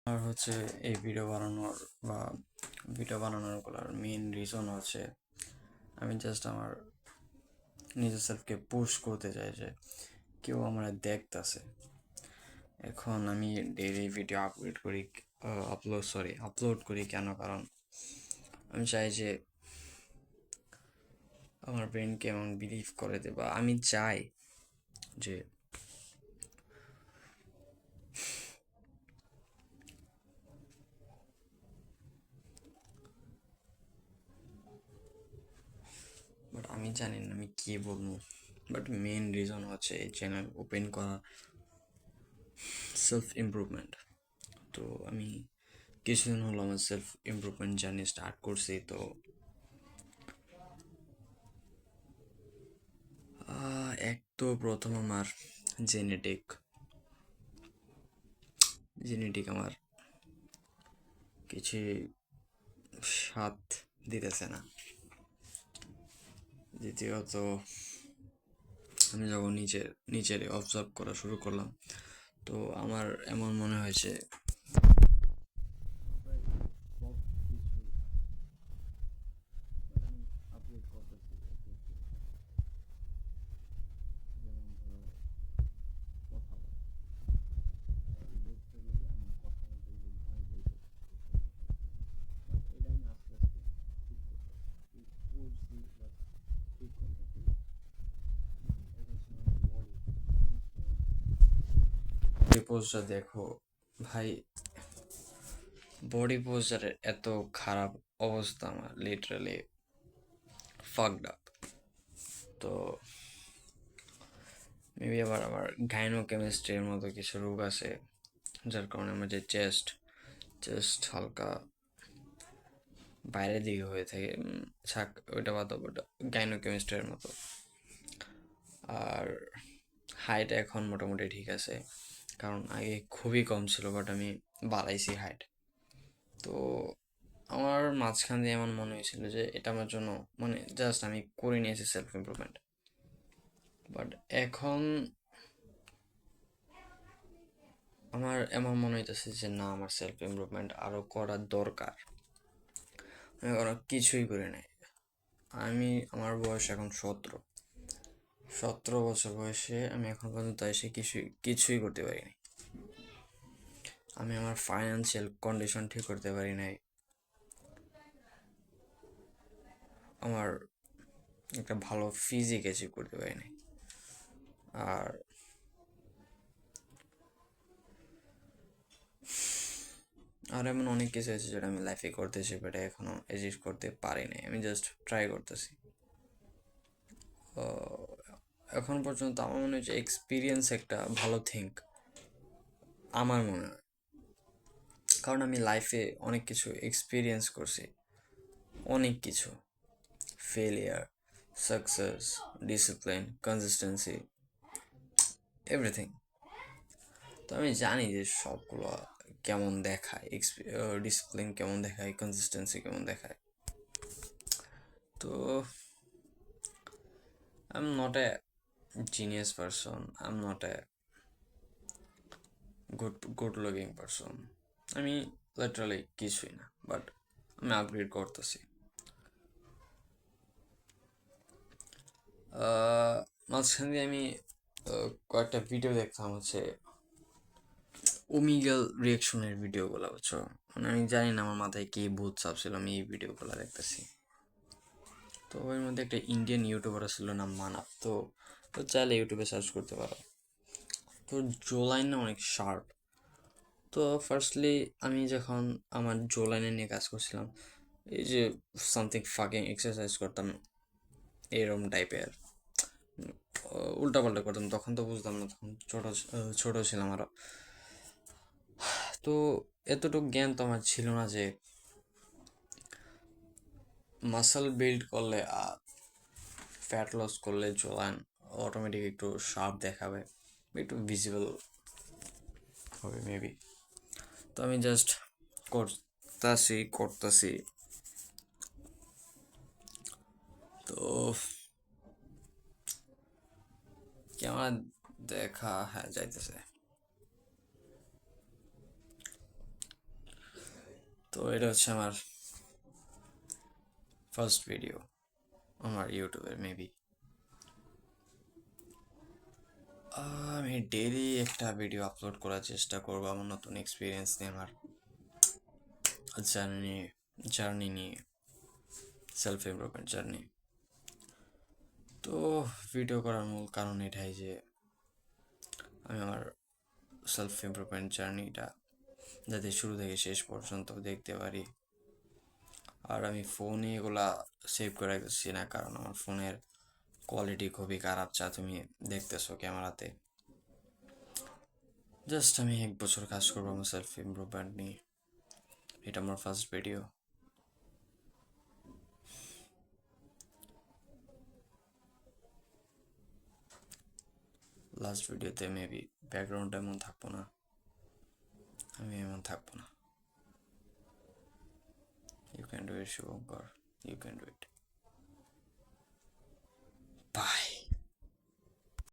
আর হচ্ছে এই ভিডিও বানানোর গুলার মেইন রিজন হচ্ছে আমি জাস্ট আমার নিজের সেলফকে পুশ করতে চাই যে কেউ আমার দেখতাছে। এখন আমি ডেইলি ভিডিও আপলোড করি কেন? কারণ আমি চাই যে আমার ব্রেনকে এমন বিলিভ করে দে, বা আমি চাই যে বাট আমি জানি না আমি কি বলবো। বাট মেইন রিজন হচ্ছে এই চ্যানেল ওপেন করা সেলফ ইমপ্রুভমেন্ট। তো আমি কিছুদিন হলো আমার সেলফ ইমপ্রুভমেন্ট জার্নি স্টার্ট করছি। তো এক তো প্রথম আমার জেনেটিক জেনেটিক আমার কিছু সাথ দিতেছে না। দ্বিতীয়ত আমি যখন নিজের অবজার্ভ করা শুরু করলাম, তো আমার এমন মনে হয়েছে পোস্টটা দেখো ভাই, বডি পোস্টারের এত খারাপ অবস্থা, আমার লিটারালি ফাকড আপ। তো মেবি আবার আমার গাইনো কেমিস্ট্রির মতো কিছু রোগ আছে, যার কারণে আমার যে চেস্ট হালকা বাইরের দিকে হয়ে থাকে। থাক, ওইটা বাদ, ওটা গাইনো কেমিস্ট্রির মতো। আর হাইট এখন মোটামুটি ঠিক আছে, কারণ আগে খুবই কম ছিল, বাট আমি বাড়াইছি হাইট। তো আমার মাঝখান দিয়ে এমন মনে হয়েছিল যে এটা আমার জন্য, মানে জাস্ট আমি করে নিয়েছি সেলফ ইমপ্রুভমেন্ট। বাট এখন আমার এমন মনে হইতেছে যে না, আমার সেলফ ইমপ্রুভমেন্ট আরও করার দরকার। আমি ওরা কিছুই করে নাই। আমার বয়স এখন 17 বছর বয়সে আমি এখন পর্যন্ত এসে কিছুই করতে পারিনি। আমি আমার ফাইন্যান্সিয়াল কন্ডিশন ঠিক করতে পারি নাই। আমার একটা ভালো ফিজিক অ্যাচিভ করতে পারি নাই। আর আর এমন অনেক কিছু আছে যেটা আমি লাইফে করতেছি, বাট এখনো অ্যাচিভ করতে পারি নাই। আমি জাস্ট ট্রাই করতেছি। এখন পর্যন্ত আমার মনে হচ্ছে এক্সপিরিয়েন্স একটা ভালো থিঙ্ক, আমার মনে হয়। কারণ আমি লাইফে অনেক কিছু এক্সপিরিয়েন্স করছি, অনেক কিছু, failure, success, discipline, consistency, everything. তো আমি জানি যে সবগুলো কেমন দেখায়, ডিসিপ্লিন কেমন দেখায়, কনসিস্টেন্সি কেমন দেখায়। তো I am not a genius person, I am not a good looking person. আমি লিটারালি কিছুই না, বাট আমি আপগ্রেড করতেছি। মাঝখান দিয়ে আমি কয়েকটা ভিডিও দেখতাম, হচ্ছে ওমিগেল রিয়াকশনের ভিডিওগুলো, বুঝছো? মানে আমি জানি না আমার মাথায় কি ভূত চাপছিল, আমি এই ভিডিওগুলো দেখতেছি। তো ওর মধ্যে একটা ইন্ডিয়ান ইউটিউবার ছিল নাম মানাপ। তো তো চাইলে ইউটিউবে সার্চ করতে পারো। তো জো লাইন না অনেক শার্প। তো ফার্স্টলি আমি যখন আমার জো লাইনে নিয়ে কাজ করছিলাম, এই যে সামথিং ফাকিং এক্সারসাইজ করতাম এরম টাইপের, উল্টাপাল্টা করতাম, তখন তো বুঝতাম না, তখন ছোট ছিলাম আরো। তো এতটুকু জ্ঞান তো আমার ছিল না যে মাসল বিল্ড করলে আর ফ্যাট লস করলে জোলান অটোমেটিক একটু শার্প দেখাবে, একটু ভিজিবল হবে মেবি। তো আমি জাস্ট করতাছি। তো ক্যামেরা দেখা, হ্যাঁ যাইতেছে। তো এটা হচ্ছে আমার ফার্স্ট ভিডিও আমার ইউটিউবের মেবি। আমি ডেইলি একটা ভিডিও আপলোড করার চেষ্টা করবো আমার নতুন এক্সপিরিয়েন্স নিয়ে, আমার জার্নি জার্নি নিয়ে, সেলফ ইমপ্রুভমেন্ট জার্নি। তো ভিডিও করার মূল কারণ এটাই যে আমি আমার সেলফ ইমপ্রুভমেন্ট জার্নিটা যাতে শুরু থেকে শেষ পর্যন্ত দেখতে পারি। আর আমি ফোনে এগুলা সেভ করে রাখতেছি না, কারণ আমার ফোনের কোয়ালিটি খুবই খারাপ, যা তুমি দেখতেছো ক্যামেরাতে। জাস্ট আমি 1 বছর কাজ করবো আমার সেলফ ইমপ্রুভমেন্ট নিয়ে। এটা আমার ফার্স্ট ভিডিও। লাস্ট ভিডিওতে মেবি ব্যাকগ্রাউন্ডটা এমন থাকবো না, আমি এমন থাকবো না। You can do it Shubhankar, you can do it.